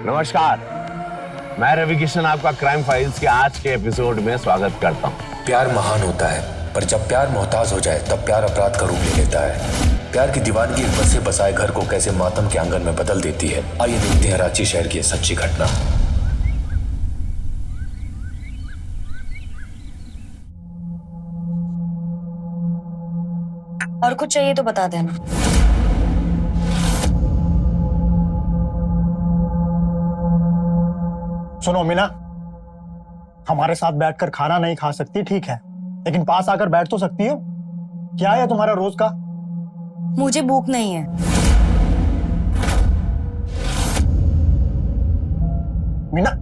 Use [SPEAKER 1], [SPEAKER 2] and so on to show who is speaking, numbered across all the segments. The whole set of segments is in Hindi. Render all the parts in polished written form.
[SPEAKER 1] नमस्कार, मैं रवि किशन आपका क्राइम फाइल्स के आज के एपिसोड में स्वागत करता हूँ।
[SPEAKER 2] प्यार महान होता है, पर जब प्यार मोहताज हो जाए तब प्यार अपराध का रूप ले लेता है। प्यार की दीवानगी एक बसे बसाए घर को कैसे मातम के आंगन में बदल देती है। आइए देखते हैं रांची शहर की सच्ची घटना।
[SPEAKER 3] और कुछ चाहिए तो बता देना।
[SPEAKER 4] सुनो मीना, हमारे साथ बैठकर खाना नहीं खा सकती ठीक है, लेकिन पास आकर बैठ तो सकती हो। क्या है तुम्हारा रोज का?
[SPEAKER 3] मुझे भूख नहीं है।
[SPEAKER 4] मीना,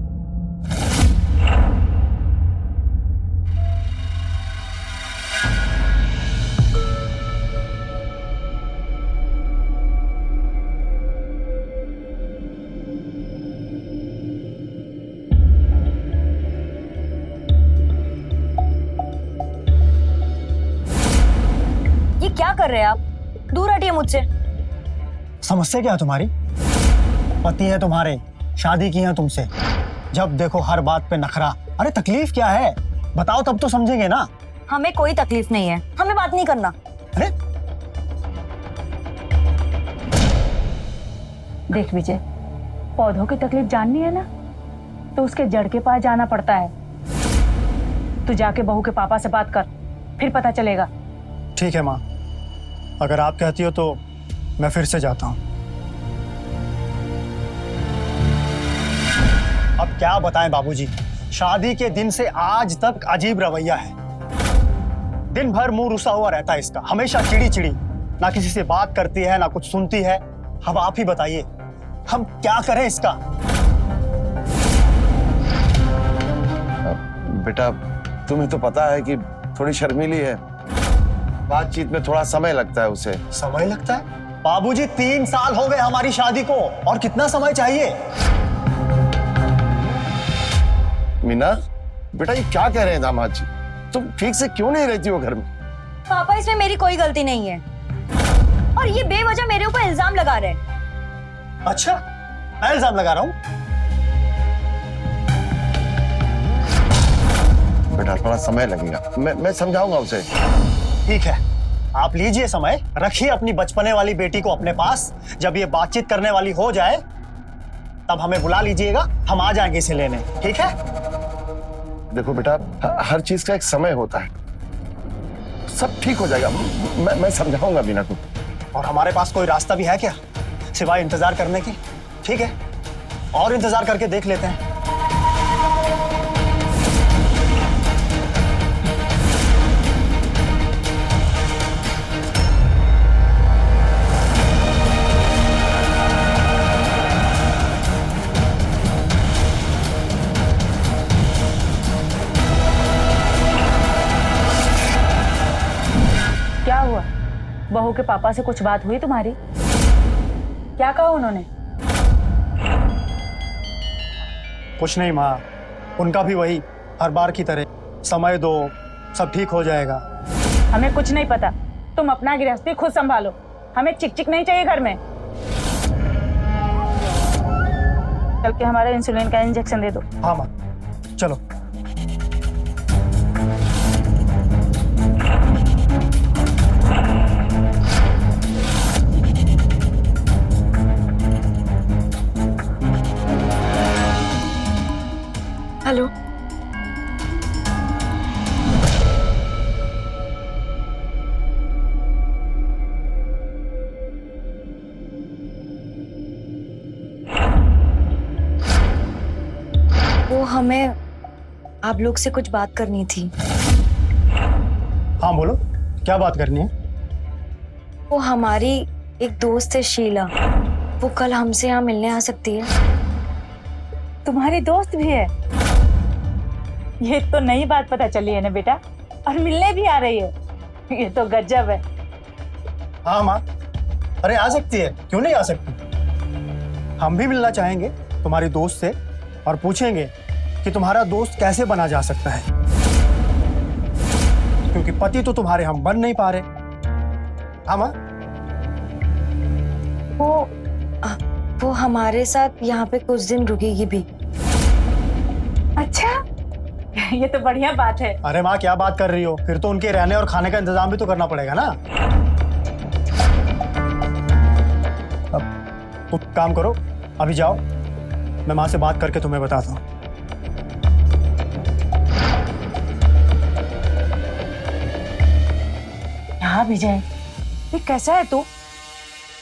[SPEAKER 3] ये क्या कर रहे हैं आप? दूर हटिए मुझसे।
[SPEAKER 4] समस्या क्या है तुम्हारी? पति है तुम्हारे, शादी की है तुमसे, जब देखो हर बात पे नखरा। अरे तकलीफ क्या है बताओ, तब तो समझेंगे ना।
[SPEAKER 3] हमें कोई तकलीफ नहीं है, हमें बात नहीं करना।
[SPEAKER 4] अरे
[SPEAKER 5] देख विजय, पौधों की तकलीफ जाननी है ना, तो उसके जड़ के पास जाना पड़ता है। तू जाके बहू के पापा से बात कर, फिर पता चलेगा।
[SPEAKER 4] ठीक है माँ, अगर आप कहती हो तो मैं फिर से जाता हूँ। अब क्या बताएं बाबूजी, शादी के दिन से आज तक अजीब रवैया है। दिन भर मुंह रुसा हुआ रहता है इसका, हमेशा चिड़ी चिड़ी, ना किसी से बात करती है ना कुछ सुनती है। अब आप ही बताइए, हम क्या करें इसका?
[SPEAKER 1] बेटा, तुम्हें तो पता है कि थोड़ी शर्मीली है, बातचीत में थोड़ा समय लगता है उसे।
[SPEAKER 4] समय लगता है? बाबूजी 3 साल हो गए हमारी शादी को, और कितना समय चाहिए?
[SPEAKER 1] मीना, बेटा ये क्या कह रहे हैं दामाद जी? तुम ठीक से क्यों नहीं रहती हो घर में?
[SPEAKER 3] पापा, इसमें मेरी कोई गलती नहीं है, और ये बेवजह मेरे ऊपर इल्जाम लगा रहे हैं।
[SPEAKER 4] अच्छा, मैं इल्जाम लगा रहा हूँ?
[SPEAKER 1] बेटा थोड़ा समय लगेगा, मैं समझाऊंगा उसे।
[SPEAKER 4] ठीक है, आप लीजिए समय, रखिए अपनी बचपने वाली बेटी को अपने पास। जब ये बातचीत करने वाली हो जाए तब हमें बुला लीजिएगा, हम आ जाएंगे इसे लेने। ठीक है?
[SPEAKER 1] देखो बेटा, हर चीज का एक समय होता है, सब ठीक हो जाएगा। मैं समझाऊंगा मीना को।
[SPEAKER 4] और हमारे पास कोई रास्ता भी है क्या सिवाय इंतजार करने के? ठीक है, और इंतजार करके देख लेते हैं।
[SPEAKER 5] क्या हुआ? बहू के पापा से कुछ बात हुई तुम्हारी? क्या कहा उन्होंने?
[SPEAKER 4] कुछ नहीं माँ, उनका भी वही हर बार की तरह, समय दो सब ठीक हो जाएगा।
[SPEAKER 5] हमें कुछ नहीं पता, तुम अपना गृहस्थी खुद संभालो, हमें चिक नहीं चाहिए घर में। चल के हमारे इंसुलिन का इंजेक्शन दे दो।
[SPEAKER 4] हाँ माँ, चलो।
[SPEAKER 3] हेलो, वो हमें आप लोग से कुछ बात करनी थी।
[SPEAKER 4] हाँ बोलो, क्या बात करनी है?
[SPEAKER 3] वो हमारी एक दोस्त है शीला, वो कल हमसे यहाँ मिलने आ सकती है?
[SPEAKER 5] तुम्हारी दोस्त भी है? ये तो नई बात पता चली है ना बेटा, और मिलने भी आ रही है, ये तो गजब है।
[SPEAKER 4] हाँ माँ, अरे आ सकती है, क्यों नहीं आ सकती? हम भी मिलना चाहेंगे तुम्हारी दोस्त से, और पूछेंगे कि तुम्हारा दोस्त कैसे बना जा सकता है, क्योंकि पति तो तुम्हारे हम बन नहीं पा रहे। हाँ माँ?
[SPEAKER 3] वो वो हमारे साथ यहाँ पे कुछ दिन रुकेगी भी।
[SPEAKER 5] अच्छा, ये तो बढ़िया बात है।
[SPEAKER 4] अरे माँ क्या बात कर रही हो, फिर तो उनके रहने और खाने का इंतजाम भी तो करना पड़ेगा ना। अब तुम काम करो, अभी जाओ, मैं माँ से बात करके तुम्हें बताता हूँ।
[SPEAKER 5] हाँ विजय, ये कैसा है तू?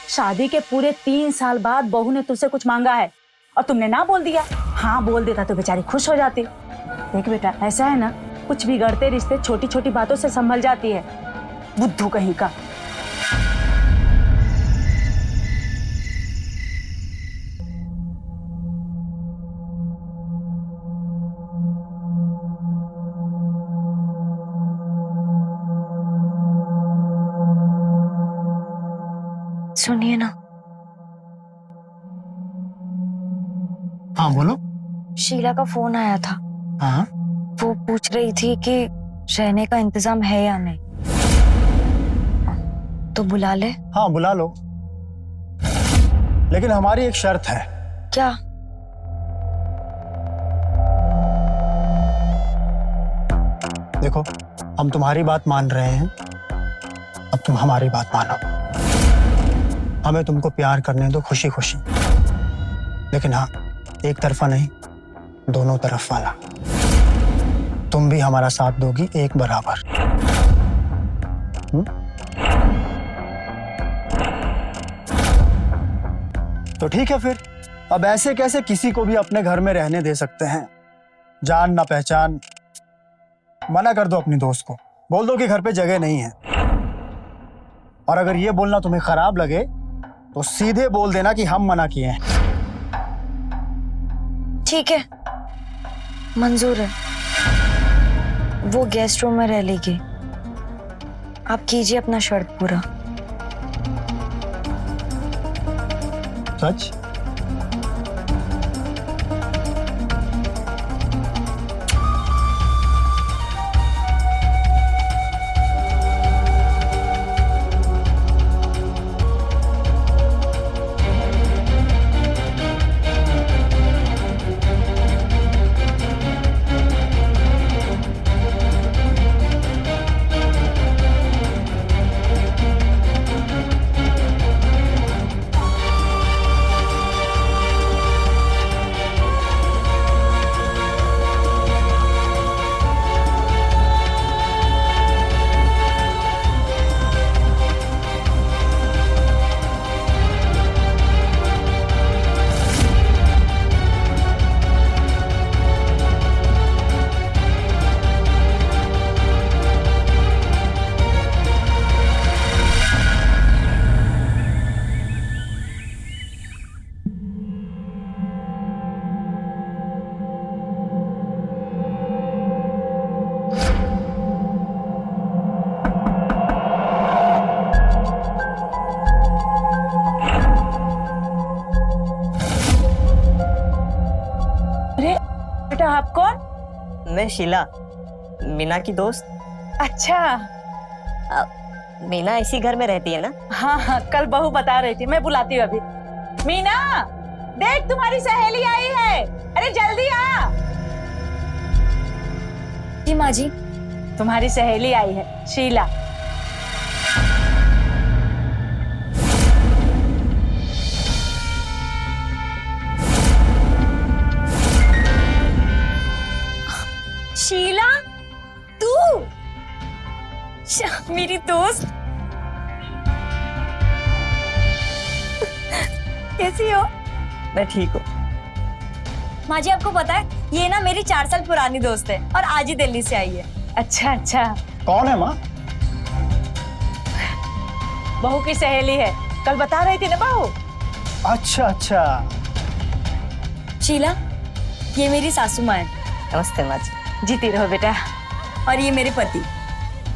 [SPEAKER 5] शादी के पूरे 3 साल बाद बहू ने तुझसे कुछ मांगा है और तुमने ना बोल दिया। हाँ बोल देता तो बेचारी खुश हो जाती। देख बेटा, ऐसा है ना, कुछ बिगड़ते रिश्ते छोटी छोटी बातों से संभल जाती है। बुद्धू कहीं का।
[SPEAKER 3] सुनिए ना,
[SPEAKER 4] हाँ बोलो।
[SPEAKER 3] शीला का फोन आया था।
[SPEAKER 4] हाँ
[SPEAKER 3] वो पूछ रही थी कि रहने का इंतजाम है या नहीं, तो बुला ले।
[SPEAKER 4] हाँ बुला लो, लेकिन हमारी एक शर्त है।
[SPEAKER 3] क्या?
[SPEAKER 4] देखो, हम तुम्हारी बात मान रहे हैं, अब तुम हमारी बात मानो। हमें तुमको प्यार करने दो खुशी खुशी, लेकिन हाँ, एक तरफा नहीं, दोनों तरफ वाला। तुम भी हमारा साथ दोगी एक बराबर। तो ठीक है फिर। अब ऐसे कैसे किसी को भी अपने घर में रहने दे सकते हैं? जान ना पहचान। मना कर दो अपनी दोस्त को, बोल दो कि घर पे जगह नहीं है। और अगर ये बोलना तुम्हें खराब लगे तो सीधे बोल देना कि हम मना किए हैं।
[SPEAKER 3] ठीक है, मंजूर है। वो गेस्ट रूम में रह लेगी। आप कीजिए अपना शर्त पूरा।
[SPEAKER 4] सच?
[SPEAKER 5] बेटा आप कौन?
[SPEAKER 6] मैं शीला, मीना की दोस्त।
[SPEAKER 5] अच्छा,
[SPEAKER 6] मीना इसी घर में रहती है ना?
[SPEAKER 5] हाँ हाँ, कल बहू बता रही थी, मैं बुलाती हूँ अभी। मीना, देख तुम्हारी सहेली आई है, अरे जल्दी आ।
[SPEAKER 3] जी माँ जी।
[SPEAKER 5] तुम्हारी सहेली आई है, शीला।
[SPEAKER 3] शीला, तू मेरी दोस्त, कैसी हो?
[SPEAKER 6] मैं ठीक हूँ।
[SPEAKER 3] माँ जी आपको पता है, ये ना मेरी 4 साल पुरानी दोस्त है और आज ही दिल्ली से आई है।
[SPEAKER 5] अच्छा अच्छा,
[SPEAKER 4] कौन है माँ?
[SPEAKER 5] बहू की सहेली है, कल बता रही थी ना बहू।
[SPEAKER 4] अच्छा अच्छा।
[SPEAKER 3] शीला, ये मेरी सासू माँ है।
[SPEAKER 6] नमस्ते माँ जी।
[SPEAKER 5] जीती रहो बेटा।
[SPEAKER 3] और ये मेरे पति।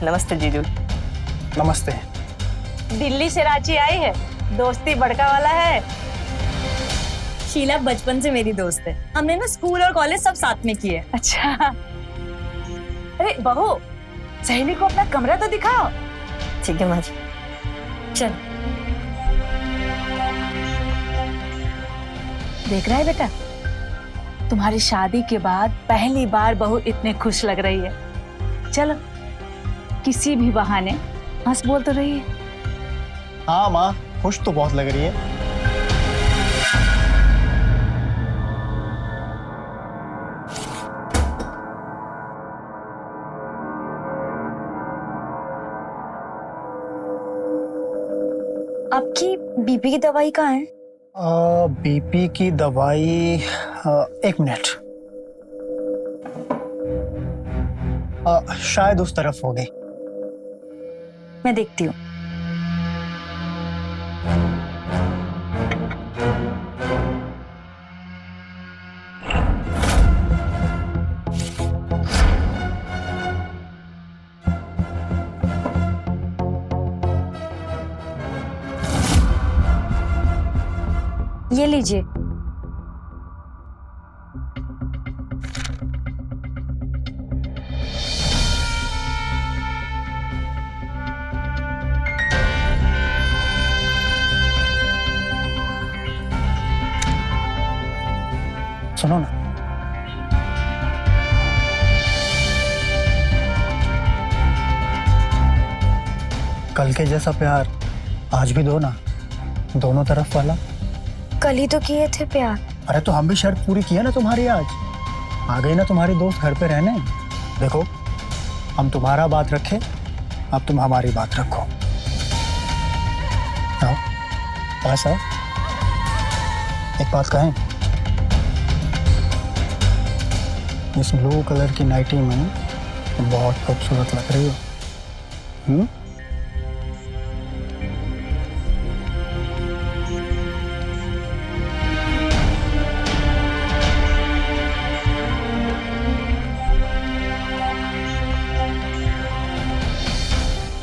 [SPEAKER 6] नमस्ते जीजू।
[SPEAKER 4] नमस्ते।
[SPEAKER 5] दिल्ली से रांची आई है, दोस्ती बड़का वाला है।
[SPEAKER 3] शीला बचपन से मेरी दोस्त है, हमने ना स्कूल और कॉलेज सब साथ में किए।
[SPEAKER 5] अच्छा, अरे बहू, सहेली को अपना कमरा तो दिखाओ।
[SPEAKER 6] ठीक है, माँ जी।
[SPEAKER 3] चल।
[SPEAKER 5] देख रहा है बेटा, तुम्हारी शादी के बाद पहली बार बहू इतने खुश लग रही है। चलो किसी भी बहाने हंस बोल तो रही है।
[SPEAKER 4] हाँ माँ, खुश तो बहुत लग रही है।
[SPEAKER 3] आपकी बीपी की दवाई कहाँ है?
[SPEAKER 4] बीपी की दवाई, एक मिनट। शायद उस तरफ होगी।
[SPEAKER 3] मैं देखती हूँ। ये लीजिए।
[SPEAKER 4] सुनो ना, कल के जैसा प्यार आज भी दो ना, दोनों तरफ वाला।
[SPEAKER 3] कल ही तो किए थे प्यार।
[SPEAKER 4] अरे तो हम भी शर्त पूरी किया ना तुम्हारी आज। आ गई ना तुम्हारी दोस्त घर पे रहने। देखो, हम तुम्हारा बात रखे, अब तुम हमारी बात रखो। आओ पास आओ, एक बात कहें, इस ब्लू कलर की नाइटी में तुम बहुत खूबसूरत लग रही हो।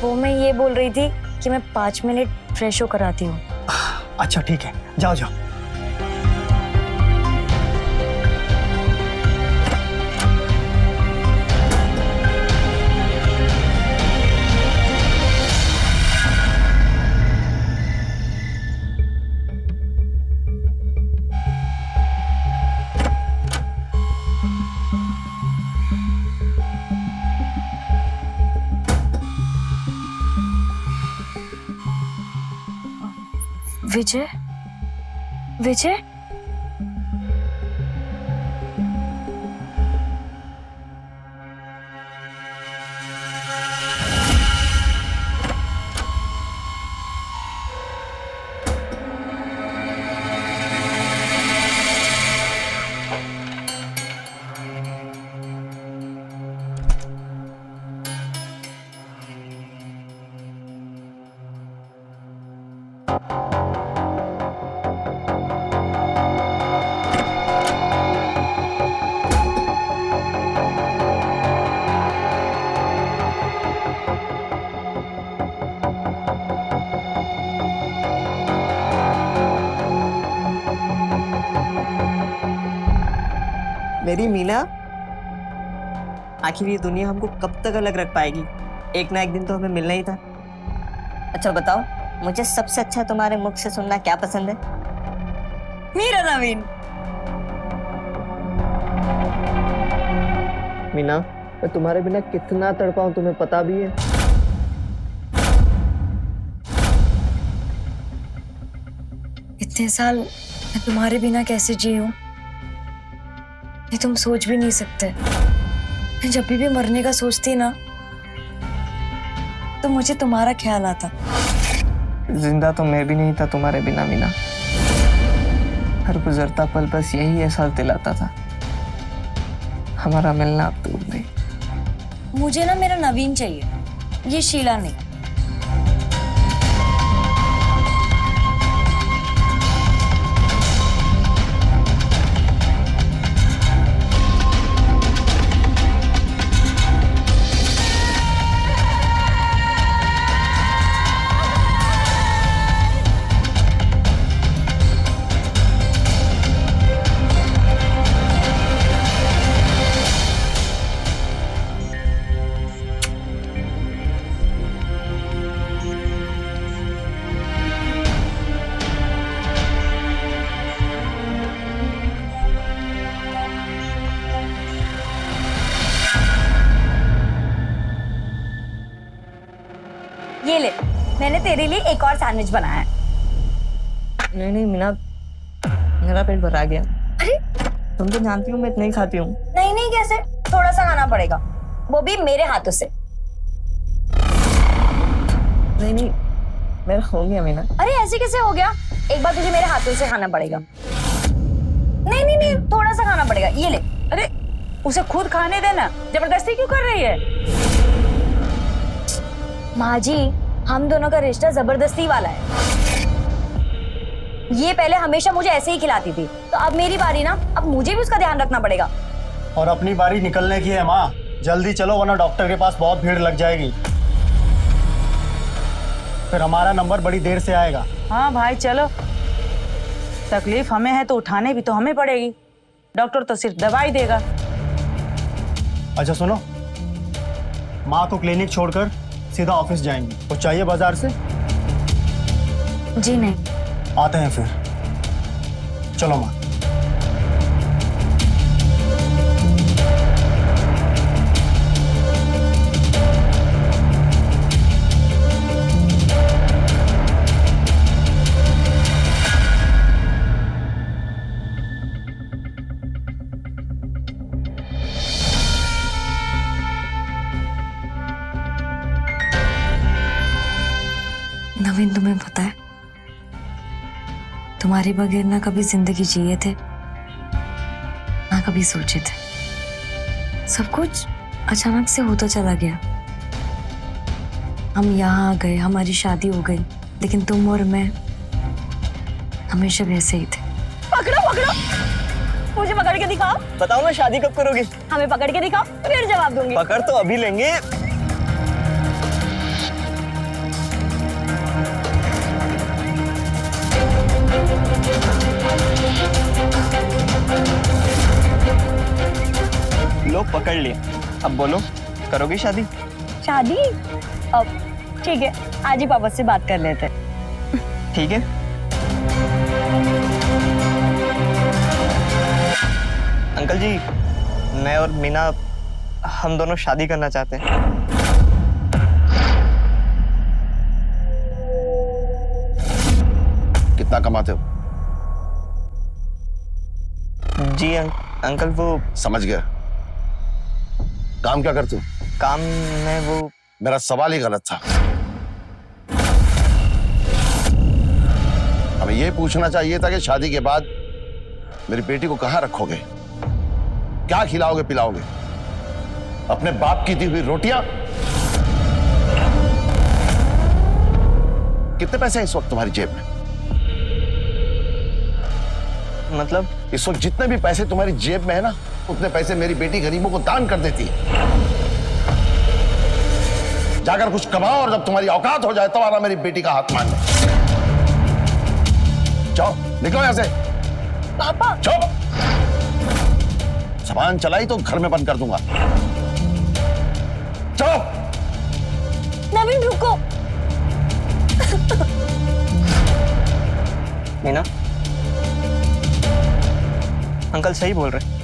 [SPEAKER 3] वो मैं ये बोल रही थी कि मैं 5 मिनट फ्रेश होकर आती हूँ।
[SPEAKER 4] अच्छा ठीक है, जाओ जाओ।
[SPEAKER 3] विजय, विजय,
[SPEAKER 6] मेरी मीना, आखिर ये दुनिया हमको कब तक अलग रख पाएगी? एक ना एक दिन तो हमें मिलना ही था। अच्छा बताओ, मुझे सबसे अच्छा तुम्हारे मुख से सुनना क्या पसंद है? मेरा नवीन। मीना, मैं तुम्हारे बिना कितना तड़पाऊं तुम्हें पता भी है?
[SPEAKER 3] इतने साल मैं तुम्हारे बिना कैसे जी हूँ ये तुम सोच भी नहीं सकते। मैं जब भी मरने का सोचती ना तो मुझे तुम्हारा ख्याल आता।
[SPEAKER 6] जिंदा तो मैं भी नहीं था तुम्हारे बिना मीना। हर गुजरता पल बस यही एहसास दिलाता था, हमारा मिलना अब दूर नहीं।
[SPEAKER 3] मुझे ना मेरा नवीन चाहिए, ये शीला नहीं। मैंने तेरे लिए एक और सैंडविच बनाया है।
[SPEAKER 6] नहीं नहीं मीना, मेरा पेट भरा गया।
[SPEAKER 3] अरे
[SPEAKER 6] तुम तो जानती हो मैं इतना ही खाती हूँ।
[SPEAKER 3] नहीं नहीं, कैसे, थोड़ा सा खाना पड़ेगा, वो भी मेरे हाथों से।
[SPEAKER 6] नहीं नहीं, मेरा हो गया मीना।
[SPEAKER 3] अरे ऐसे कैसे हो गया? एक बार तुझे मेरे हाथों से खाना पड़ेगा। नहीं नहीं नहीं, थोड़ा सा खाना पड़ेगा, ये ले।
[SPEAKER 5] अरे उसे खुद खाने देना, जबरदस्ती क्यों कर रही है?
[SPEAKER 3] माँ जी, हम दोनों का रिश्ता जबरदस्ती वाला है। ये पहले हमेशा मुझे ऐसे ही खिलाती थी, तो अब मेरी बारी ना, अब मुझे भी उसका ध्यान रखना पड़ेगा।
[SPEAKER 4] और अपनी बारी निकलने की है माँ, जल्दी चलो वरना डॉक्टर के पास बहुत भीड़ लग जाएगी, फिर हमारा नंबर बड़ी देर से आएगा।
[SPEAKER 5] हाँ भाई चलो, तकलीफ हमें है तो उठाने भी तो हमें पड़ेगी, डॉक्टर तो सिर्फ दवाई देगा।
[SPEAKER 4] अच्छा सुनो, माँ को क्लिनिक छोड़कर सीधा ऑफिस जाएंगी, कुछ चाहिए बाजार से?
[SPEAKER 3] जी नहीं।
[SPEAKER 4] आते हैं फिर, चलो माँ।
[SPEAKER 3] नवीन, तुम्हें पता है, तुम्हारे बगैर ना कभी जिंदगी जिए थे ना कभी सोचे थे। सब कुछ अचानक से होता चला गया। हम यहाँ आ गए, हमारी शादी हो गई, लेकिन तुम और मैं हमेशा वैसे ही थे। पकड़ो पकड़ो, मुझे पकड़ के दिखाओ।
[SPEAKER 6] बताओ ना शादी कब करोगी?
[SPEAKER 3] हमें पकड़ के दिखाओ, फिर जवाब दूंगी।
[SPEAKER 6] पकड़ तो अभी लेंगे। लो पकड़ लिए, अब बोलो करोगी शादी?
[SPEAKER 3] शादी? अब ठीक है, आज ही पापा से बात कर लेते हैं।
[SPEAKER 6] ठीक है। अंकल जी, मैं और मीना हम दोनों शादी करना चाहते हैं।
[SPEAKER 1] कितना कमाते हो?
[SPEAKER 6] जी अंकल, वो
[SPEAKER 1] समझ गया। काम क्या करते हो?
[SPEAKER 6] काम में वो
[SPEAKER 1] मेरा सवाल ही गलत था। हमें यह पूछना चाहिए था कि शादी के बाद मेरी बेटी को कहां रखोगे, क्या खिलाओगे पिलाओगे? अपने बाप की दी हुई रोटियां? कितने पैसे हैं इस वक्त तुम्हारी जेब में?
[SPEAKER 6] मतलब
[SPEAKER 1] इस वक्त जितने भी पैसे तुम्हारी जेब में है ना, उतने पैसे मेरी बेटी गरीबों को दान कर देती है। जाकर कुछ कमाओ और जब तुम्हारी औकात हो जाए तो आना मेरी बेटी का हाथ मांगने। जाओ निकलो यहां से।
[SPEAKER 3] पापा
[SPEAKER 1] चुप, जबान चलाई तो घर में बंद कर दूंगा। चलो।
[SPEAKER 3] नवीन रुको।
[SPEAKER 6] मीना, अंकल सही बोल रहे,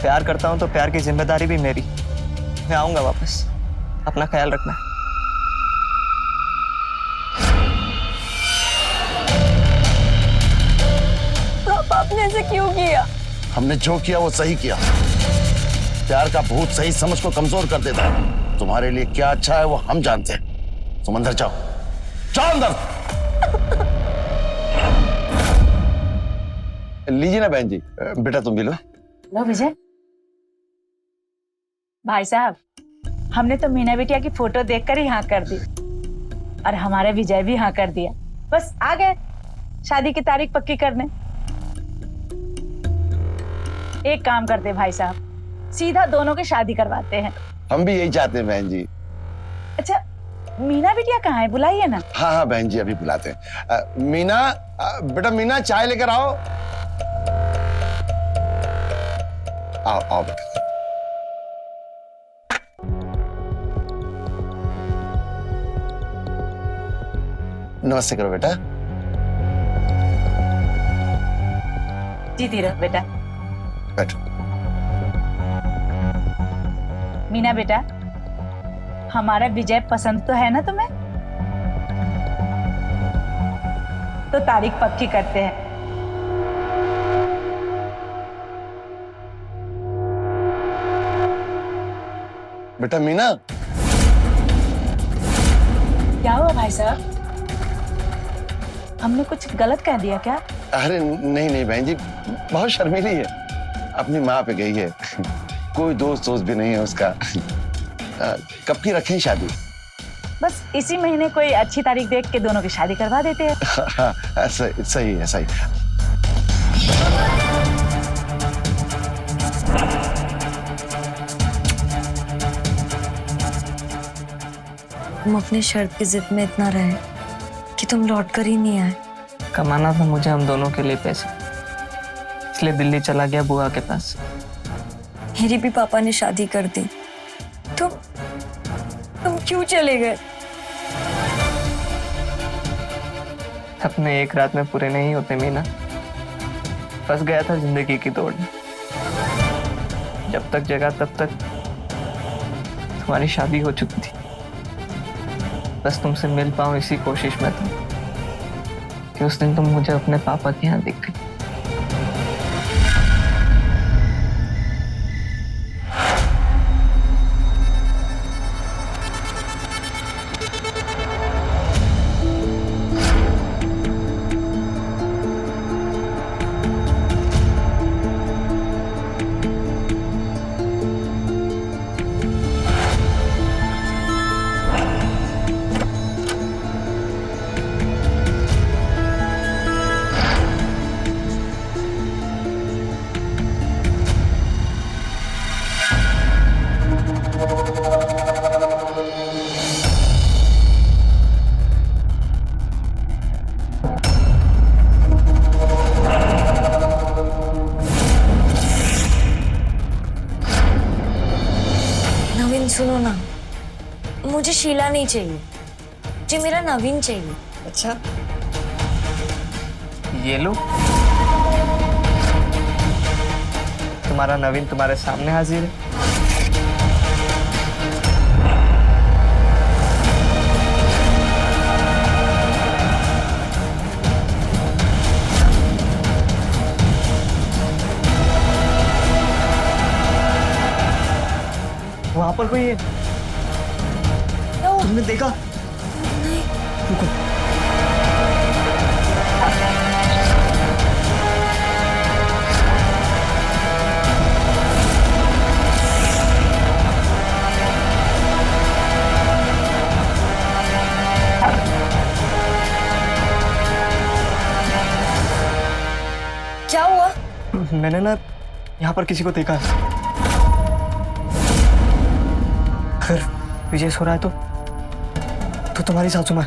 [SPEAKER 6] प्यार करता हूं तो प्यार की जिम्मेदारी भी मेरी। मैं आऊंगा वापस, अपना ख्याल रखना।
[SPEAKER 3] पापा आपने ऐसे क्यों किया?
[SPEAKER 1] हमने जो किया वो सही किया। प्यार का भूत सही समझ को कमजोर कर देता है। तुम्हारे लिए क्या अच्छा है वो हम जानते हैं। तुम अंदर जाओ, जाओ अंदर। लीजिए ना बहन जी, बेटा तुम भी लो।
[SPEAKER 5] लो विजय। भाई साहब, हमने तो मीना बिटिया की फोटो देखकर ही हाँ कर दी और हमारे विजय भी हाँ कर दिया। बस आ गए शादी की तारीख पक्की करने। एक काम करते भाई साहब, सीधा दोनों की शादी करवाते हैं।
[SPEAKER 1] हम भी यही चाहते हैं बहन जी।
[SPEAKER 5] अच्छा, मीना बिटिया कहाँ है? बुलाइए ना।
[SPEAKER 1] हाँ हाँ बहन जी, अभी बुलाते हैं। मीना, बेटा मीना चाय लेकर आओ। आओ आओ बेटा। नमस्ते करो बेटा।
[SPEAKER 5] जीती रहो बेटा।
[SPEAKER 1] बैठो।
[SPEAKER 5] मीना बेटा, हमारा विजय पसंद तो है ना तुम्हें? तो तारीख पक्की करते हैं।
[SPEAKER 1] बेटा मीना,
[SPEAKER 5] क्या हुआ भाई साहब? हमने कुछ गलत कह दिया क्या?
[SPEAKER 1] अरे नहीं नहीं बहन जी, बहुत शर्मीली है, अपनी माँ पे गई है। कोई दोस्त भी नहीं है उसका। कब की रखें शादी?
[SPEAKER 5] बस इसी महीने कोई अच्छी तारीख देख के दोनों की शादी करवा देते हैं।
[SPEAKER 1] हाँ, सही है सही।
[SPEAKER 3] तुम अपनी शर्त की जिद में इतना रहे कि तुम लौट कर ही नहीं आए।
[SPEAKER 6] कमाना था मुझे हम दोनों के लिए पैसे, इसलिए दिल्ली चला गया बुआ के पास।
[SPEAKER 3] मेरी भी पापा ने शादी कर दी। तुम क्यों चले गए?
[SPEAKER 6] अपने एक रात में पूरे नहीं होते मीना। फंस गया था जिंदगी की दौड़ में। जब तक जगा तब तक तुम्हारी शादी हो चुकी थी। बस तुमसे मिल पाऊं इसी कोशिश में था कि उस दिन तुम मुझे अपने पापा के यहाँ दिख गई।
[SPEAKER 3] सुनो ना, मुझे शीला नहीं चाहिए, मुझे मेरा नवीन चाहिए।
[SPEAKER 6] अच्छा, ये लो, तुम्हारा नवीन तुम्हारे सामने हाजिर है। वहां पर कोई है, तुमने देखा?
[SPEAKER 3] नहीं।
[SPEAKER 6] रुको।
[SPEAKER 3] क्या हुआ?
[SPEAKER 6] मैंने ना यहाँ पर किसी को देखा है। अगर विजय सो रहा है तो तुम्हारी सासू माँ।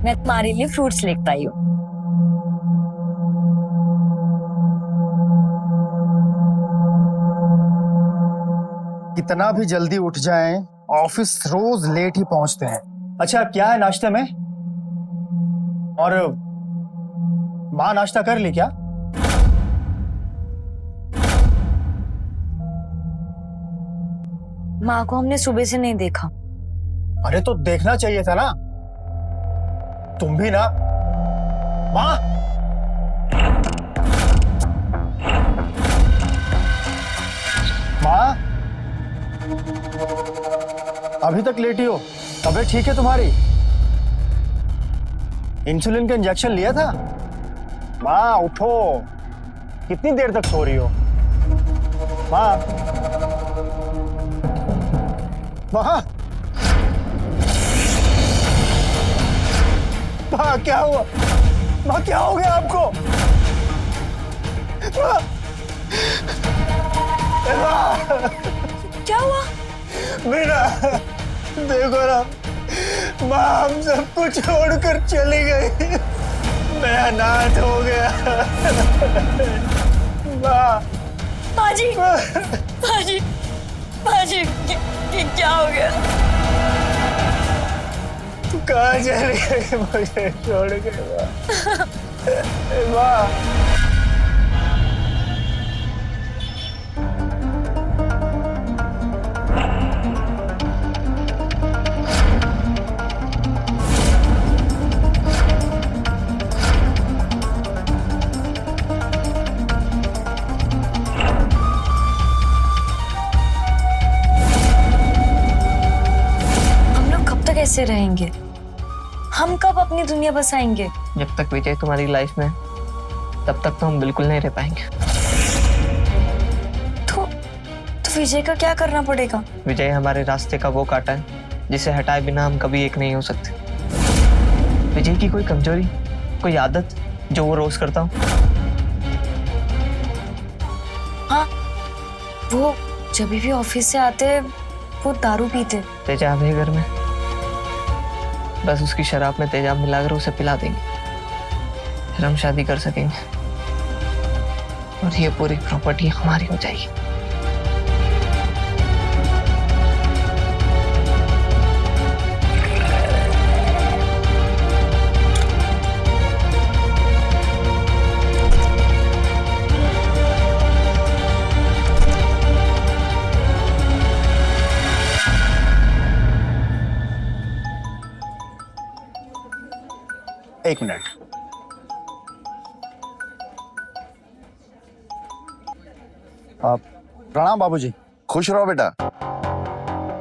[SPEAKER 3] मैं तुम्हारे लिए फ्रूट्स लेकर आई हूँ।
[SPEAKER 4] कितना भी जल्दी उठ जाएं, ऑफिस रोज लेट ही पहुंचते हैं। अच्छा, क्या है नाश्ते में? और माँ नाश्ता कर ली क्या?
[SPEAKER 3] माँ को हमने सुबह से नहीं देखा।
[SPEAKER 4] अरे तो देखना चाहिए था ना, तुम भी ना। माँ, माँ, अभी तक लेटी हो? तबीयत ठीक है तुम्हारी? इंसुलिन का इंजेक्शन लिया था? माँ उठो, कितनी देर तक सो रही हो? माँ, माँ, माँ क्या हुआ? माँ क्या हो गया आपको? माँ,
[SPEAKER 3] क्या हुआ?
[SPEAKER 4] मीना, देखो ना, माँ हम सबको छोड़कर चली गई। मैं अनाथ हो गया। माँ,
[SPEAKER 3] बाजी, बाजी, बाजी, क्या हो गया?
[SPEAKER 4] तू कहाँ चली गई मुझे छोड़ के? माँ,
[SPEAKER 3] कैसे रहेंगे? हम कब अपनी दुनिया बसाएंगे?
[SPEAKER 6] जब तक विजय तुम्हारी लाइफ में तब तक तो हम बिल्कुल नहीं रह पाएंगे।
[SPEAKER 3] तो विजय का क्या करना पड़ेगा?
[SPEAKER 6] विजय हमारे रास्ते का वो कांटा है जिसे हटाए बिना हम कभी एक नहीं हो सकते। विजय की कोई कमजोरी, कोई आदत जो वो रोज करता हो।
[SPEAKER 3] हाँ, वो जब भी ऑफिस से आते वो दारू पीते।
[SPEAKER 6] तेजाब है घर में, बस उसकी शराब में तेजाब मिलाकर उसे पिला देंगे, फिर हम शादी कर सकेंगे और ये पूरी प्रॉपर्टी हमारी हो जाएगी।
[SPEAKER 4] एक मिनट। प्रणाम बाबूजी।
[SPEAKER 1] खुश रहो बेटा।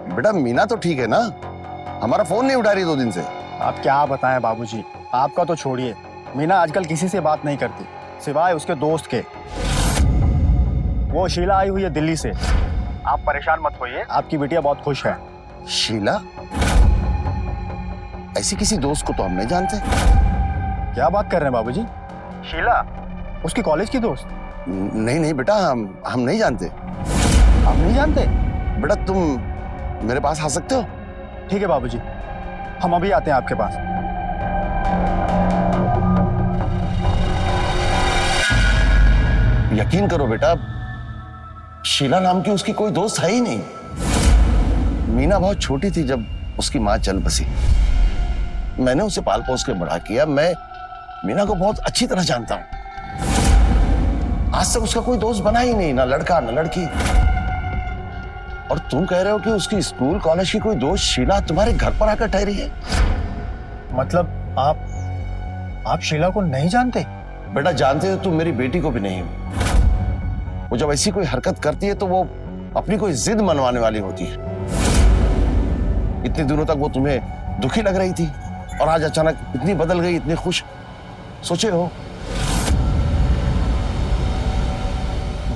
[SPEAKER 1] बेटा मीना तो ठीक है ना? हमारा फोन नहीं उठा रही 2 दिन से।
[SPEAKER 4] आप क्या बताएं बाबूजी, आपका तो छोड़िए, मीना आजकल किसी से बात नहीं करती सिवाय उसके दोस्त के। वो शीला आई हुई है दिल्ली से। आप परेशान मत होइए, आपकी बिटिया बहुत खुश है।
[SPEAKER 1] शीला? ऐसी किसी दोस्त को तो हम नहीं जानते।
[SPEAKER 4] क्या बात कर रहे हैं बाबूजी? शीला उसकी कॉलेज की दोस्त?
[SPEAKER 1] नहीं नहीं बेटा, हम नहीं जानते।
[SPEAKER 4] आप नहीं जानते?
[SPEAKER 1] बेटा तुम मेरे पास आ सकते हो?
[SPEAKER 4] ठीक है बाबूजी, हम अभी आते हैं आपके पास।
[SPEAKER 1] यकीन करो बेटा, शीला नाम की उसकी कोई दोस्त है ही नहीं। मीना बहुत छोटी थी जब उसकी माँ चल बसी। मैंने उसे पाल पोस के बड़ा किया। मैं मीना को बहुत अच्छी तरह जानता हूं। आज तक उसका कोई दोस्त बना ही नहीं, ना लड़का ना लड़की। और तुम कह रहे हो कि उसकी स्कूल कॉलेज की कोई दोस्त शीला तुम्हारे घर पर आकर ठहरी है?
[SPEAKER 4] मतलब आप शीला को नहीं जानते?
[SPEAKER 1] बेटा जानते हो तुम मेरी बेटी को भी नहीं। वो जब ऐसी कोई हरकत करती है तो वो अपनी कोई जिद मनवाने वाली होती है। इतने दिनों तक वो तुम्हें दुखी लग रही थी और आज अचानक इतनी बदल गई, इतनी खुश। सोचे हो?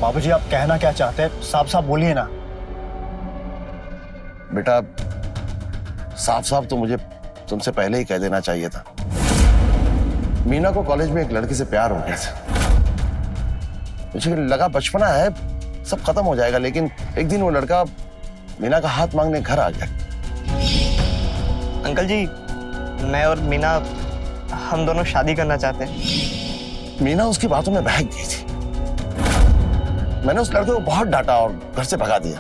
[SPEAKER 4] बाबूजी आप कहना क्या चाहते हैं, साफ साफ बोलिए ना।
[SPEAKER 1] बेटा साफ साफ तो मुझे तुमसे पहले ही कह देना चाहिए था। मीना को कॉलेज में एक लड़के से प्यार हो गया था। मुझे लगा बचपना है, सब खत्म हो जाएगा, लेकिन एक दिन वो लड़का मीना का हाथ मांगने घर आ गया।
[SPEAKER 6] अंकल जी, मैं और मीना हम दोनों शादी करना चाहते हैं।
[SPEAKER 1] मीना उसकी बातों में बहक गई थी। मैंने उस लड़के को बहुत डांटा और घर से भगा दिया।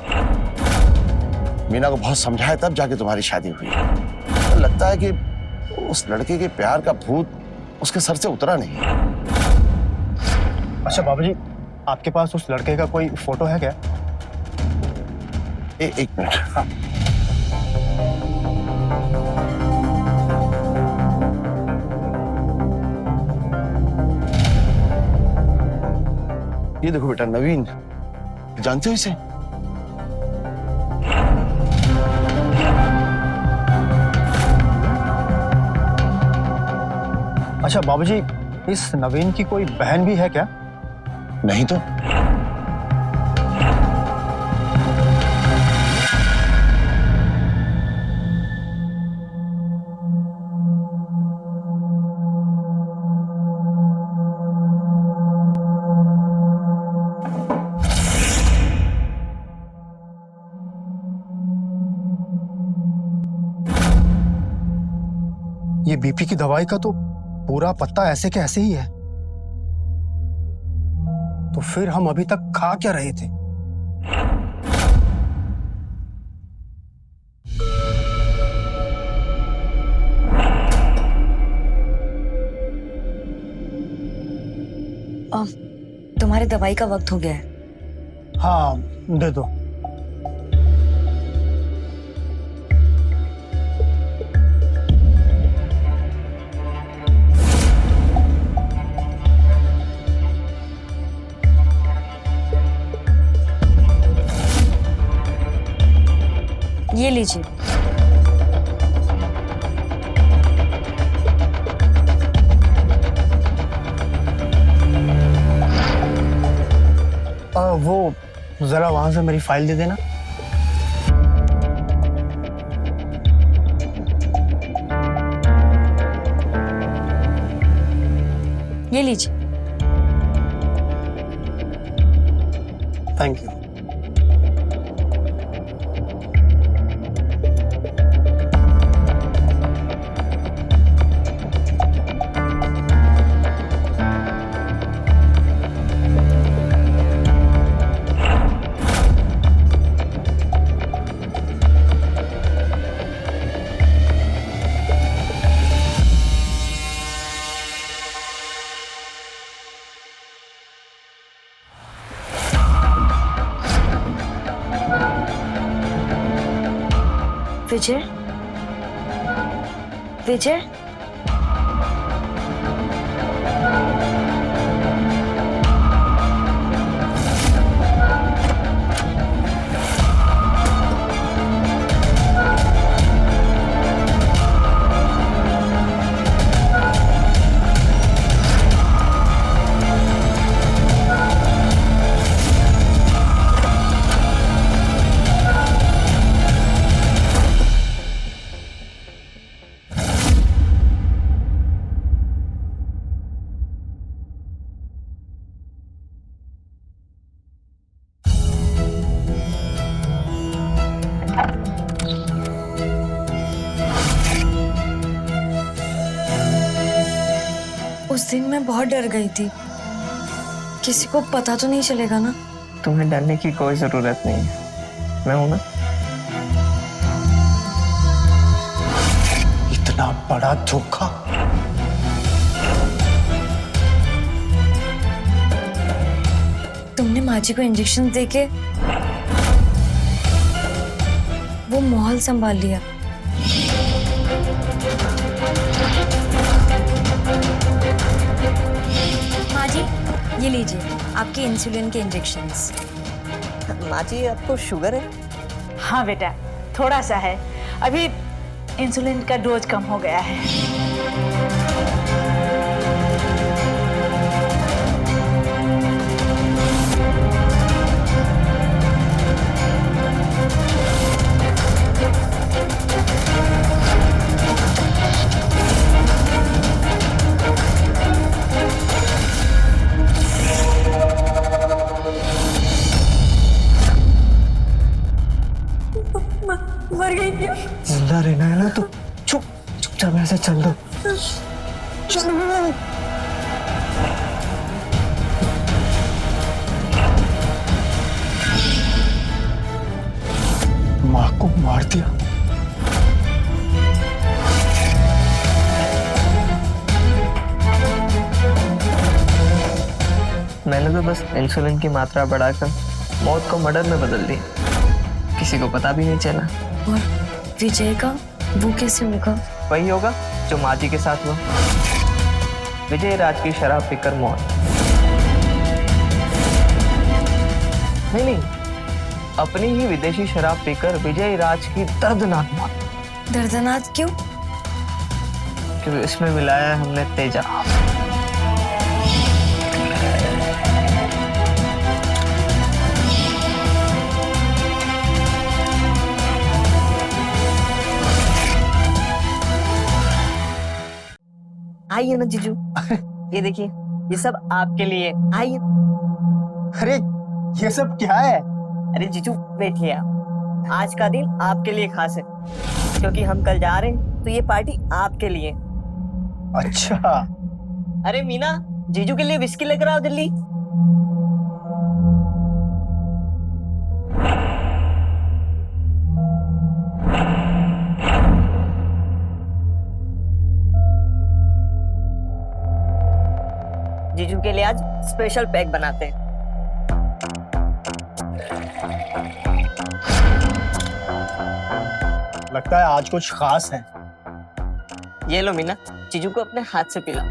[SPEAKER 1] मीना को बहुत समझाया तब जाके तुम्हारी शादी हुई। तो लगता है कि उस लड़के के प्यार का भूत उसके सर से उतरा नहीं।
[SPEAKER 4] अच्छा बाबूजी, आपके पास उस लड़के का कोई फोटो है क्या?
[SPEAKER 1] एक मिनट। हाँ। ये देखो बेटा, नवीन, जानते हो इसे?
[SPEAKER 4] अच्छा बाबूजी, इस नवीन की कोई बहन भी है क्या?
[SPEAKER 1] नहीं तो।
[SPEAKER 4] ये बीपी की दवाई का तो पूरा पत्ता ऐसे के ऐसे ही है। तो फिर हम अभी तक खा क्या रहे थे?
[SPEAKER 3] तुम्हारी दवाई का वक्त हो गया है।
[SPEAKER 4] हाँ दे दो।
[SPEAKER 3] ये लीजिए।
[SPEAKER 4] वो जरा वहां से मेरी फाइल दे देना।
[SPEAKER 3] ये लीजिए।
[SPEAKER 4] Thank you.
[SPEAKER 3] विजय, विजय, उस दिन मैं बहुत डर गई थी। किसी को पता तो नहीं चलेगा ना?
[SPEAKER 6] तुम्हें डरने की कोई जरूरत नहीं है, मैं हूं ना।
[SPEAKER 4] इतना बड़ा धोखा।
[SPEAKER 3] तुमने माँ जी को इंजेक्शन देके वो माहौल संभाल लिया। माँ जी, ये लीजिए आपके इंसुलिन के इंजेक्शंस।
[SPEAKER 7] माँ जी आपको शुगर है?
[SPEAKER 5] हाँ बेटा, थोड़ा सा है। अभी इंसुलिन का डोज कम हो गया है।
[SPEAKER 3] मर गई क्या?
[SPEAKER 4] जिंदा रहना है ना तो चुपचाप ऐसे चल दो। माँ को मार दिया।
[SPEAKER 6] मैंने तो बस इंसुलिन की मात्रा बढ़ाकर मौत को मर्डर में बदल दिया, किसी को पता भी नहीं चला।
[SPEAKER 3] और विजय का वो कैसे होगा?
[SPEAKER 6] वही होगा जो माँ जी के साथ हुआ। विजय राज की शराब पीकर मौत। नहीं, अपनी ही विदेशी शराब पीकर विजय राज की दर्दनाक मौत।
[SPEAKER 3] दर्दनाक क्यों?
[SPEAKER 6] क्योंकि इसमें मिलाया है हमने तेजाब।
[SPEAKER 7] आइए ना जीजू, ये देखिए, ये सब आपके लिए। आइए।
[SPEAKER 4] अरे ये सब क्या है?
[SPEAKER 7] अरे जीजू बैठिए आप। आज का दिन आपके लिए खास है, क्योंकि हम कल जा रहे हैं, तो ये पार्टी आपके लिए।
[SPEAKER 4] अच्छा।
[SPEAKER 7] अरे मीना, जीजू के लिए विस्की लेकर आओ जल्दी। जीजू के लिए आज स्पेशल पैक बनाते हैं।
[SPEAKER 4] लगता है आज कुछ खास है।
[SPEAKER 7] ये लो मीना, जीजू को अपने हाथ से पिलाओ।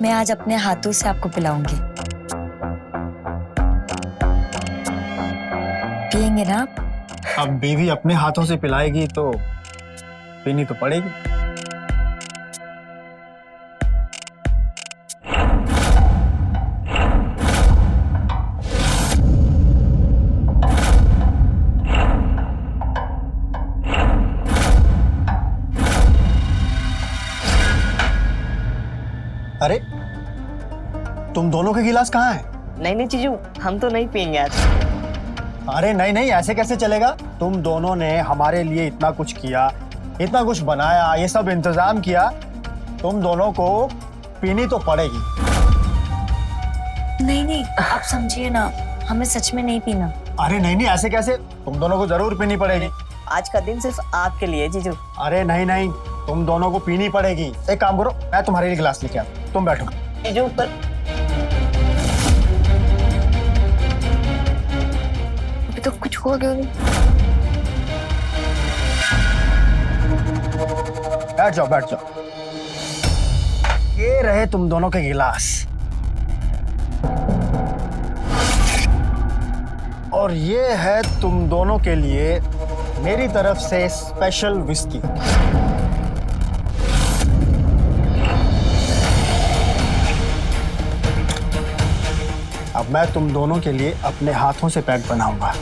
[SPEAKER 3] मैं आज अपने हाथों से आपको पिलाऊंगी। पिएंगे ना आप?
[SPEAKER 4] अब बीवी अपने हाथों से पिलाएगी तो पीनी तो पड़ेगी। तुम दोनों के गिलास कहाँ है?
[SPEAKER 7] नहीं नहीं जीजू, हम तो नहीं पियेंगे आज।
[SPEAKER 4] अरे नहीं नहीं, ऐसे कैसे चलेगा? तुम दोनों ने हमारे लिए इतना कुछ किया, इतना कुछ बनाया, ये सब इंतजाम किया, तुम दोनों को पीनी तो पड़ेगी।
[SPEAKER 3] नहीं नहीं, आप समझिए ना, हमें सच में नहीं पीना।
[SPEAKER 4] अरे नहीं नहीं, ऐसे कैसे? तुम दोनों को जरूर पीनी पड़ेगी।
[SPEAKER 7] आज का दिन सिर्फ आपके लिए जीजू।
[SPEAKER 4] अरे नहीं नहीं, तुम दोनों को पीनी पड़ेगी। एक काम करो, मैं तुम्हारे लिए गिलास लेके आता हूं, तुम बैठो।
[SPEAKER 7] जीजू पर
[SPEAKER 3] अभी तो कुछ हो गया नहीं।
[SPEAKER 4] बैठ जाओ बैठ जाओ। ये रहे तुम दोनों के गिलास, और ये है तुम दोनों के लिए मेरी तरफ से स्पेशल विस्की। अब मैं तुम दोनों के लिए अपने हाथों से पैक बनाऊंगा।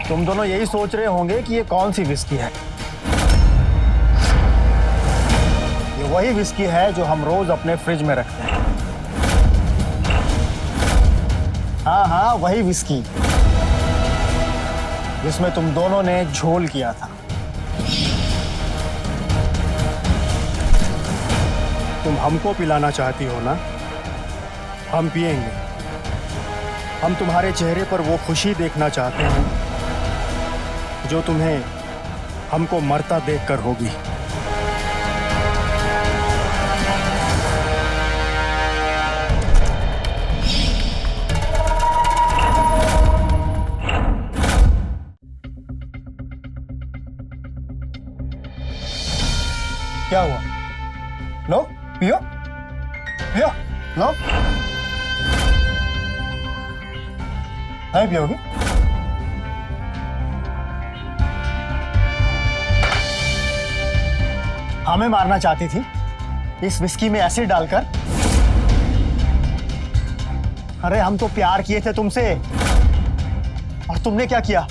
[SPEAKER 4] तुम दोनों यही सोच रहे होंगे कि ये कौन सी विस्की है। ये वही विस्की है जो हम रोज अपने फ्रिज में रखते हैं। हाँ हाँ, वही विस्की जिसमें तुम दोनों ने झोल किया था। तुम हमको पिलाना चाहती हो ना? हम पिएंगे। हम तुम्हारे चेहरे पर वो खुशी देखना चाहते हैं जो तुम्हें हमको मरता देखकर होगी। क्या हुआ? लो पियो पियो, लो। नहीं पियोगी? हमें मारना चाहती थी इस विस्की में एसिड डालकर? अरे हम तो प्यार किए थे तुमसे, और तुमने क्या किया?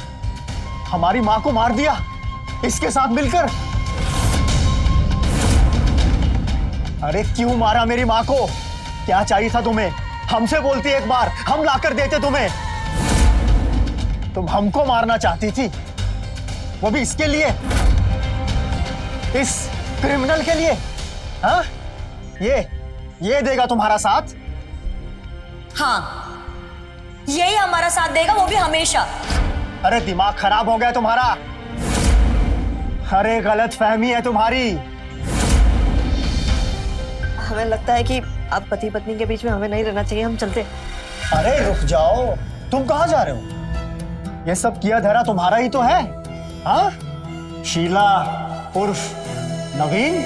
[SPEAKER 4] हमारी माँ को मार दिया इसके साथ मिलकर। अरे क्यों मारा मेरी माँ को? क्या चाहिए था तुम्हें? हमसे बोलती एक बार, हम लाकर देते तुम्हें। तुम हमको मारना चाहती थी, वो भी इसके लिए, इस क्रिमिनल के लिए। हाँ, ये देगा तुम्हारा साथ?
[SPEAKER 3] हाँ, यही हमारा साथ देगा, वो भी हमेशा।
[SPEAKER 4] अरे दिमाग खराब हो गया तुम्हारा। अरे गलत फहमी है तुम्हारी।
[SPEAKER 7] हमें लगता है कि आप पति पत्नी के बीच में हमें नहीं रहना चाहिए, हम चलते।
[SPEAKER 4] अरे रुक जाओ, तुम कहाँ जा रहे हो? ये सब किया धरा तुम्हारा ही तो है। हाँ, शीला उर्फ नवीन।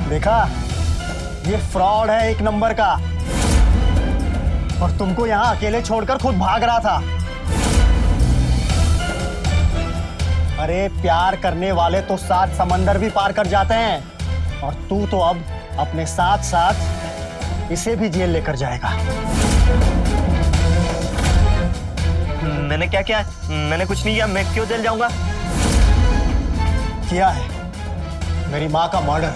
[SPEAKER 4] देखा, ये फ्रॉड है एक नंबर का, और तुमको यहां अकेले छोड़कर खुद भाग रहा था। अरे प्यार करने वाले तो 7 समंदर भी पार कर जाते हैं, और तू तो अब अपने साथ साथ इसे भी जेल लेकर जाएगा।
[SPEAKER 7] मैंने क्या किया? मैंने कुछ नहीं किया, मैं क्यों जेल जाऊंगा?
[SPEAKER 4] किया है मेरी माँ का मर्डर,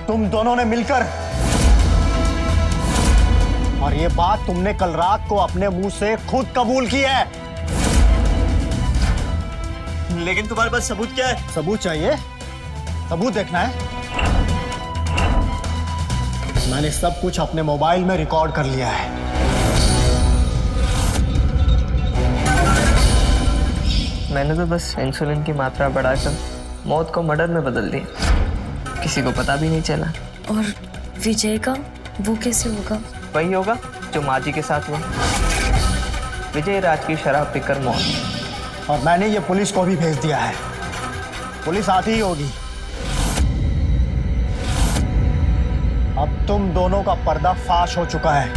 [SPEAKER 4] तुम दोनों ने मिलकर। और ये बात तुमने कल रात को अपने मुंह से खुद कबूल की है।
[SPEAKER 7] लेकिन तुम्हारे पास सबूत क्या है?
[SPEAKER 4] सबूत चाहिए? सबूत देखना है? मैंने सब कुछ अपने मोबाइल में रिकॉर्ड कर लिया है।
[SPEAKER 6] मैंने तो बस इंसुलिन की मात्रा बढ़ाकर मौत को मर्डर में बदल दिया, किसी को पता भी नहीं चला।
[SPEAKER 3] और विजय का, वो कैसे होगा?
[SPEAKER 6] वही होगा जो माँ जी के साथ हुआ। विजय राज की शराब पीकर मौत।
[SPEAKER 4] और मैंने ये पुलिस को भी भेज दिया है, पुलिस आती ही होगी। अब तुम दोनों का पर्दा फाश हो चुका है।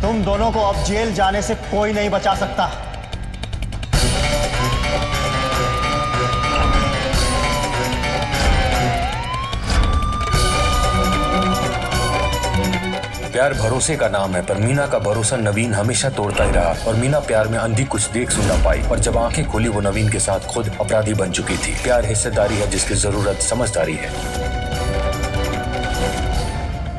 [SPEAKER 4] तुम दोनों को अब जेल जाने से कोई नहीं बचा सकता।
[SPEAKER 2] प्यार भरोसे का नाम है, पर मीना का भरोसा नवीन हमेशा तोड़ता ही रहा और मीना प्यार में अंधी कुछ देख सुन ना पाई। और जब आंखें खोली वो नवीन के साथ खुद अपराधी बन चुकी थी। प्यार हिस्सेदारी है जिसकी जरूरत समझदारी है।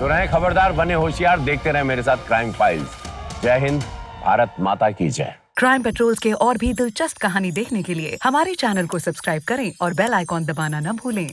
[SPEAKER 8] तो रहे खबरदार, बने होशियार, देखते रहे मेरे साथ क्राइम फाइल्स। जय हिंद, भारत माता की जय।
[SPEAKER 9] क्राइम पेट्रोल्स के और भी दिलचस्प कहानी देखने के लिए हमारे चैनल को सब्सक्राइब करें और बेल आइकॉन दबाना न भूलें।